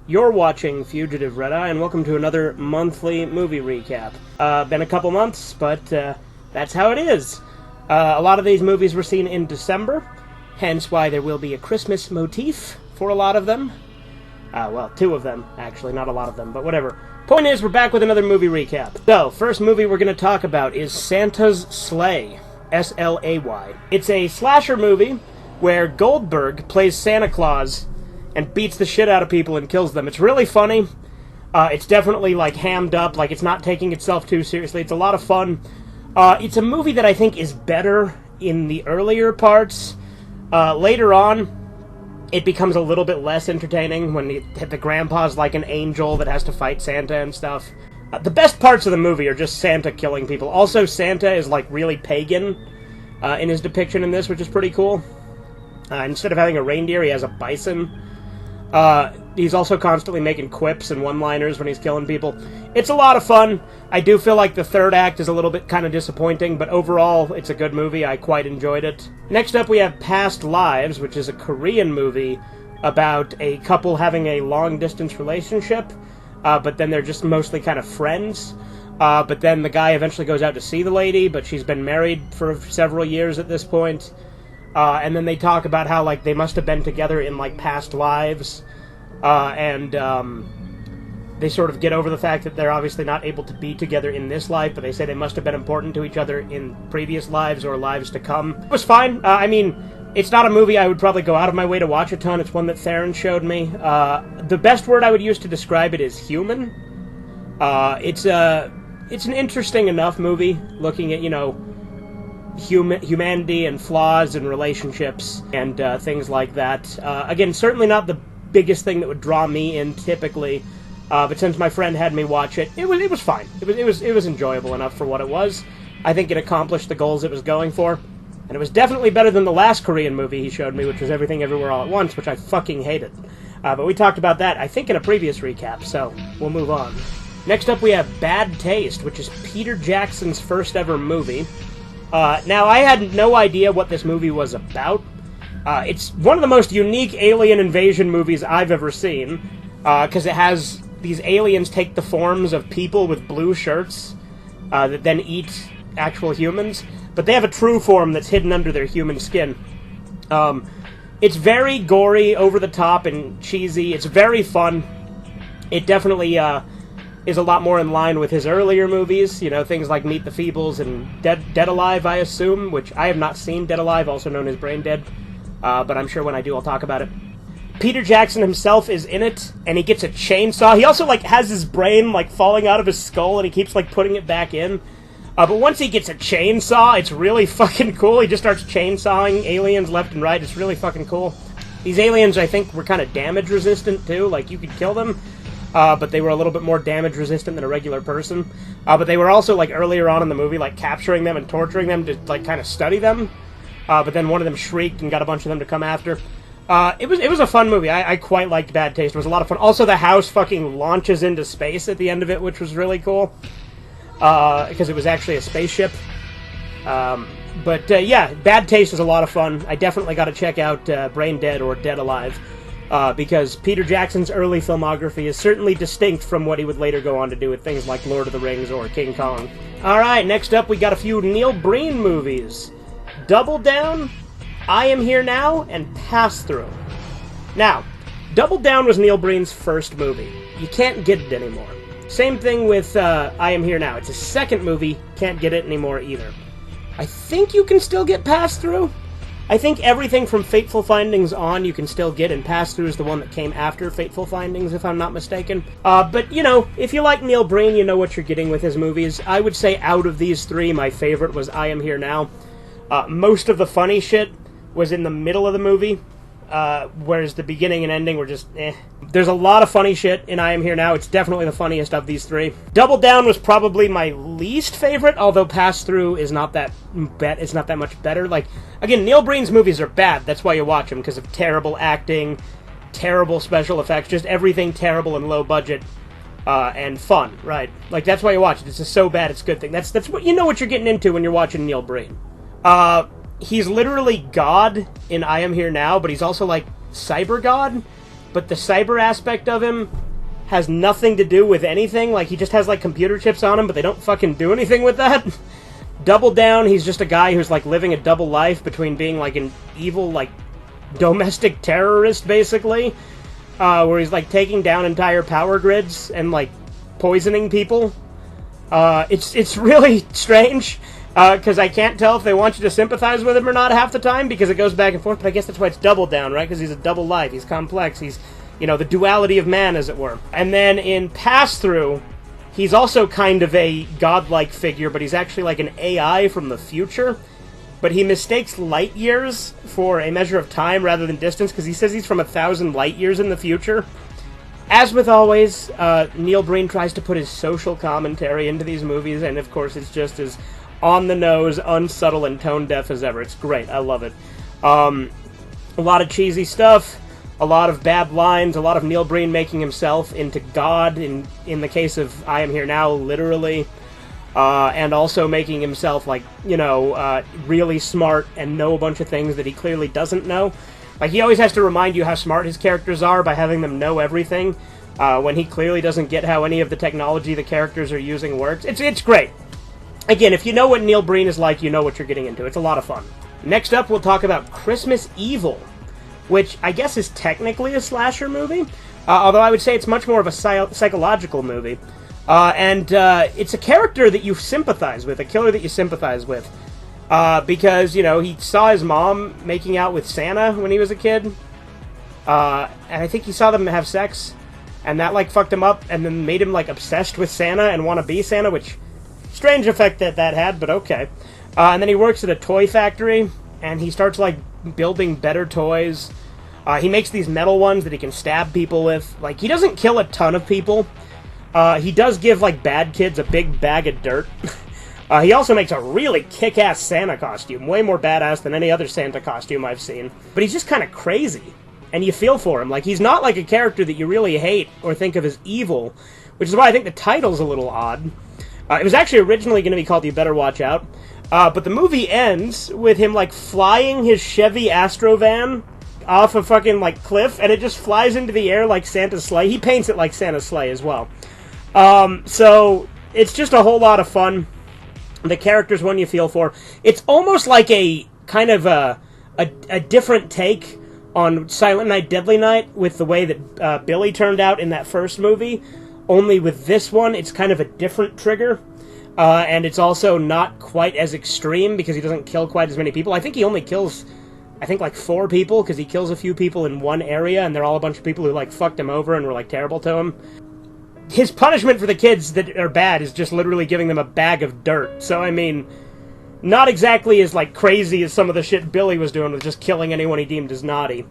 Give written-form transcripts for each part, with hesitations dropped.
You're watching Fugitive Red Eye, and welcome to another monthly movie recap. Been a couple months, but that's how it is. A lot of these movies were seen in December, hence why there will be a Christmas motif for a lot of them. Well, two of them, actually, not a lot of them, but whatever. Point is, we're back with another movie recap. So, first movie we're going to talk about is Santa's Slay, S-L-A-Y. It's a slasher movie where Goldberg plays Santa Claus and beats the shit out of people and kills them. It's really funny. It's definitely, like, hammed up, like, it's not taking itself too seriously. It's a lot of fun. It's a movie that I think is better in the earlier parts. Later on, it becomes a little bit less entertaining when the grandpa's like an angel that has to fight Santa and stuff. The best parts of the movie are just Santa killing people. Also, Santa is, like, really pagan in his depiction in this, which is pretty cool. Instead of having a reindeer, he has a bison. He's also constantly making quips and one-liners when he's killing people. It's a lot of fun. I do feel like the third act is a little bit kind of disappointing, but overall, it's a good movie. I quite enjoyed it. Next up, we have Past Lives, which is a Korean movie about a couple having a long-distance relationship, but then they're just mostly kind of friends. But then the guy eventually goes out to see the lady, but she's been married for several years at this point. And then they talk about how, like, they must have been together in, like, past lives, and they sort of get over the fact that they're obviously not able to be together in this life, but they say they must have been important to each other in previous lives or lives to come. It was fine. I mean, it's not a movie I would probably go out of my way to watch a ton. It's one that Theron showed me. The best word I would use to describe it is human. It's an interesting enough movie, looking at, you know, humanity and flaws and relationships and things like that. Again, certainly not the biggest thing that would draw me in typically, but since my friend had me watch it, it was fine. It was enjoyable enough for what it was. I think it accomplished the goals it was going for, and it was definitely better than the last Korean movie he showed me, which was Everything Everywhere All at Once, which I fucking hated. But we talked about that, I think, in a previous recap, so we'll move on. Next up, we have Bad Taste, which is Peter Jackson's first ever movie. Now, I had no idea what this movie was about. It's one of the most unique alien invasion movies I've ever seen, because it has these aliens take the forms of people with blue shirts that then eat actual humans, but they have a true form that's hidden under their human skin. It's very gory, over the top, and cheesy. It's very fun. It definitely is a lot more in line with his earlier movies, you know, things like Meet the Feebles and Dead Alive, I assume, which I have not seen. Dead Alive, also known as Brain Dead, but I'm sure when I do I'll talk about it. Peter Jackson himself is in it, and he gets a chainsaw. He also, like, has his brain, like, falling out of his skull, and he keeps, like, putting it back in. But once he gets a chainsaw, it's really fucking cool. He just starts chainsawing aliens left and right. It's really fucking cool. These aliens, I think, were kind of damage resistant, too. Like, you could kill them, but they were a little bit more damage resistant than a regular person. But they were also, like, earlier on in the movie, like, capturing them and torturing them to, like, kind of study them. But then one of them shrieked and got a bunch of them to come after. It was a fun movie. I quite liked Bad Taste. It was a lot of fun. Also, the house fucking launches into space at the end of it, which was really cool. Because it was actually a spaceship. Yeah, Bad Taste was a lot of fun. I definitely got to check out Brain Dead or Dead Alive. Because Peter Jackson's early filmography is certainly distinct from what he would later go on to do with things like Lord of the Rings or King Kong. Alright, next up we got a few Neil Breen movies. Double Down, I Am Here Now, and Pass Through. Now, Double Down was Neil Breen's first movie. You can't get it anymore. Same thing with I Am Here Now. It's his second movie, can't get it anymore either. I think you can still get Pass Through. I think everything from Fateful Findings on you can still get, and Pass Through is the one that came after Fateful Findings, if I'm not mistaken. But, you know, if you like Neil Breen, you know what you're getting with his movies. I would say out of these three, my favorite was I Am Here Now. Most of the funny shit was in the middle of the movie, whereas the beginning and ending were just eh. There's a lot of funny shit in I Am Here Now. It's definitely the funniest of these three. Double Down was probably my least favorite, although Pass Through is not that it's not that much better. Like, again, Neil Breen's movies are bad. That's why you watch them, because of terrible acting, terrible special effects, just everything terrible and low budget, and fun, right? Like, that's why you watch it. It's just so bad it's a good thing. That's what you know what you're getting into when you're watching Neil Breen. He's literally God in I Am Here Now, but he's also, like, cyber god, but the cyber aspect of him has nothing to do with anything. Like, he just has, like, computer chips on him, but they don't fucking do anything with that. Double Down, he's just a guy who's, like, living a double life between being, like, an evil, like, domestic terrorist, basically, where he's, like, taking down entire power grids and, like, poisoning people. It's really strange, because I can't tell if they want you to sympathize with him or not half the time, because it goes back and forth, but I guess that's why it's Double Down, right? Because he's a double life, he's complex, he's, you know, the duality of man, as it were. And then in Pass-Through, he's also kind of a godlike figure, but he's actually like an AI from the future. But he mistakes light years for a measure of time rather than distance, because he says he's from 1,000 light years in the future. As with always, Neil Breen tries to put his social commentary into these movies, and of course it's just as on-the-nose, unsubtle, and tone-deaf as ever. It's great. I love it. A lot of cheesy stuff, a lot of bad lines, a lot of Neil Breen making himself into God, in the case of I Am Here Now, literally. And also making himself, like, you know, really smart and know a bunch of things that he clearly doesn't know. Like, he always has to remind you how smart his characters are by having them know everything, when he clearly doesn't get how any of the technology the characters are using works. It's great. Again, if you know what Neil Breen is like, you know what you're getting into. It's a lot of fun. Next up, we'll talk about Christmas Evil, which I guess is technically a slasher movie, although I would say it's much more of a psychological movie. And it's a character that you sympathize with, a killer that you sympathize with. Because, you know, he saw his mom making out with Santa when he was a kid. And I think he saw them have sex. And that, like, fucked him up and then made him, like, obsessed with Santa and want to be Santa, which, strange effect that had, but okay. And then he works at a toy factory, and he starts, like, building better toys. He makes these metal ones that he can stab people with. Like, he doesn't kill a ton of people. He does give, like, bad kids a big bag of dirt. He also makes a really kick-ass Santa costume, way more badass than any other Santa costume I've seen. But he's just kind of crazy, and you feel for him. Like, he's not like a character that you really hate or think of as evil, which is why I think the title's a little odd. It was actually originally going to be called You Better Watch Out, but the movie ends with him, like, flying his Chevy Astrovan off a fucking, like, cliff, and it just flies into the air like Santa's sleigh. He paints it like Santa's sleigh as well. So it's just a whole lot of fun. The character's one you feel for. It's almost like a kind of a different take on Silent Night, Deadly Night with the way that Billy turned out in that first movie. Only with this one, it's kind of a different trigger. And it's also not quite as extreme because he doesn't kill quite as many people. I think he only kills, like 4 people, because he kills a few people in one area, and they're all a bunch of people who, like, fucked him over and were, like, terrible to him. His punishment for the kids that are bad is just literally giving them a bag of dirt. So, I mean, not exactly as, like, crazy as some of the shit Billy was doing with just killing anyone he deemed as naughty.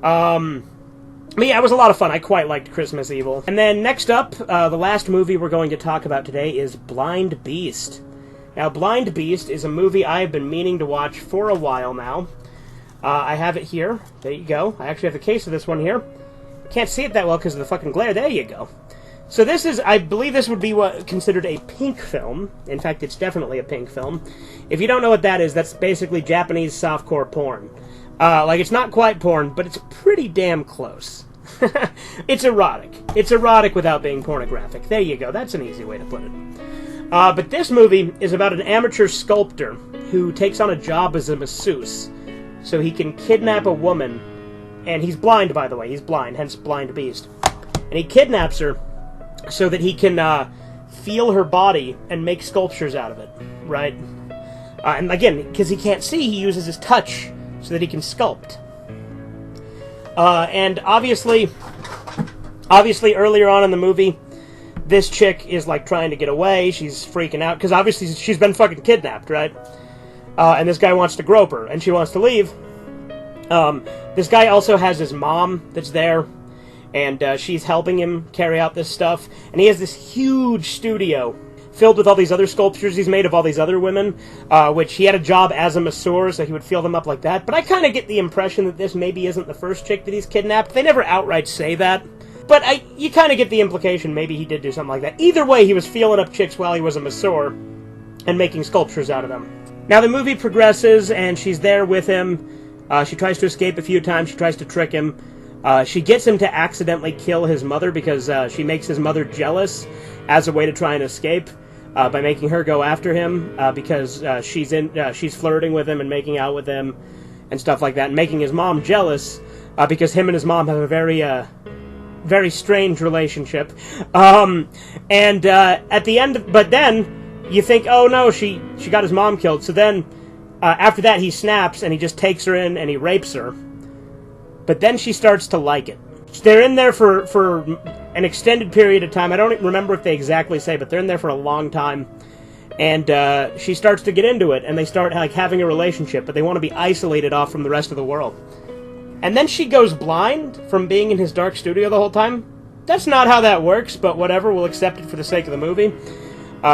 But yeah, it was a lot of fun. I quite liked Christmas Evil. And then next up, the last movie we're going to talk about today is Blind Beast. Now, Blind Beast is a movie I've been meaning to watch for a while now. I have it here. There you go. I actually have the case of this one here. Can't see it that well because of the fucking glare. There you go. So this is, I believe this would be what considered a pink film. In fact, it's definitely a pink film. If you don't know what that is, that's basically Japanese softcore porn. Like, it's not quite porn, but it's pretty damn close. It's erotic. It's erotic without being pornographic. There you go. That's an easy way to put it. But this movie is about an amateur sculptor who takes on a job as a masseuse so he can kidnap a woman. And he's blind, by the way. He's blind, hence Blind Beast. And he kidnaps her so that he can feel her body and make sculptures out of it, right? And again, because he can't see, he uses his touch so that he can sculpt. And obviously, earlier on in the movie, this chick is, like, trying to get away. She's freaking out, because obviously she's been fucking kidnapped, right? And this guy wants to grope her, and she wants to leave. This guy also has his mom that's there, and she's helping him carry out this stuff. And he has this huge studio filled with all these other sculptures he's made of all these other women, which he had a job as a masseur, so he would feel them up like that. But I kind of get the impression that this maybe isn't the first chick that he's kidnapped. They never outright say that, but you kind of get the implication maybe he did do something like that. Either way, he was feeling up chicks while he was a masseur and making sculptures out of them. Now the movie progresses, and she's there with him. She tries to escape a few times. She tries to trick him. She gets him to accidentally kill his mother because she makes his mother jealous as a way to try and escape by making her go after him because she's flirting with him and making out with him and stuff like that, and making his mom jealous because him and his mom have a very strange relationship. And at the end, but then you think, oh no, she got his mom killed. So then after that, he snaps and he just takes her in and he rapes her. But then she starts to like it. They're in there for an extended period of time. I don't remember if they exactly say, but they're in there for a long time. And she starts to get into it, and they start like having a relationship, but they want to be isolated off from the rest of the world. And then she goes blind from being in his dark studio the whole time. That's not how that works, but whatever, we'll accept it for the sake of the movie.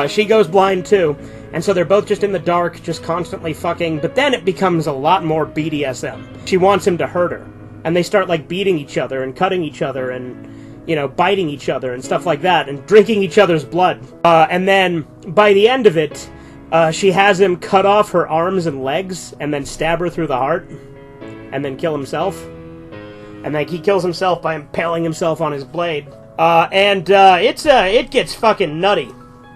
She goes blind too, and so they're both just in the dark, just constantly fucking, but then it becomes a lot more BDSM. She wants him to hurt her, and they start like beating each other and cutting each other and, you know, biting each other and stuff like that, and drinking each other's blood. And then, by the end of it, she has him cut off her arms and legs, and then stab her through the heart, and then kill himself. And then he kills himself by impaling himself on his blade. It gets fucking nutty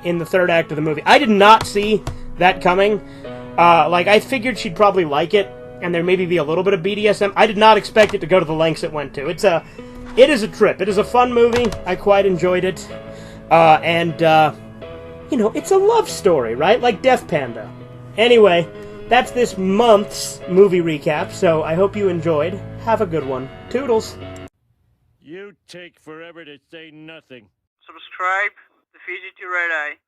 in the third act of the movie. I did not see that coming. I figured she'd probably like it, and there maybe be a little bit of BDSM. I did not expect it to go to the lengths it went to. It is a trip. It is a fun movie. I quite enjoyed it. You know, it's a love story, right? Like Death Panda. Anyway, that's this month's movie recap, so I hope you enjoyed. Have a good one. Toodles. You take forever to say nothing. Subscribe to Fugitive Red Eye.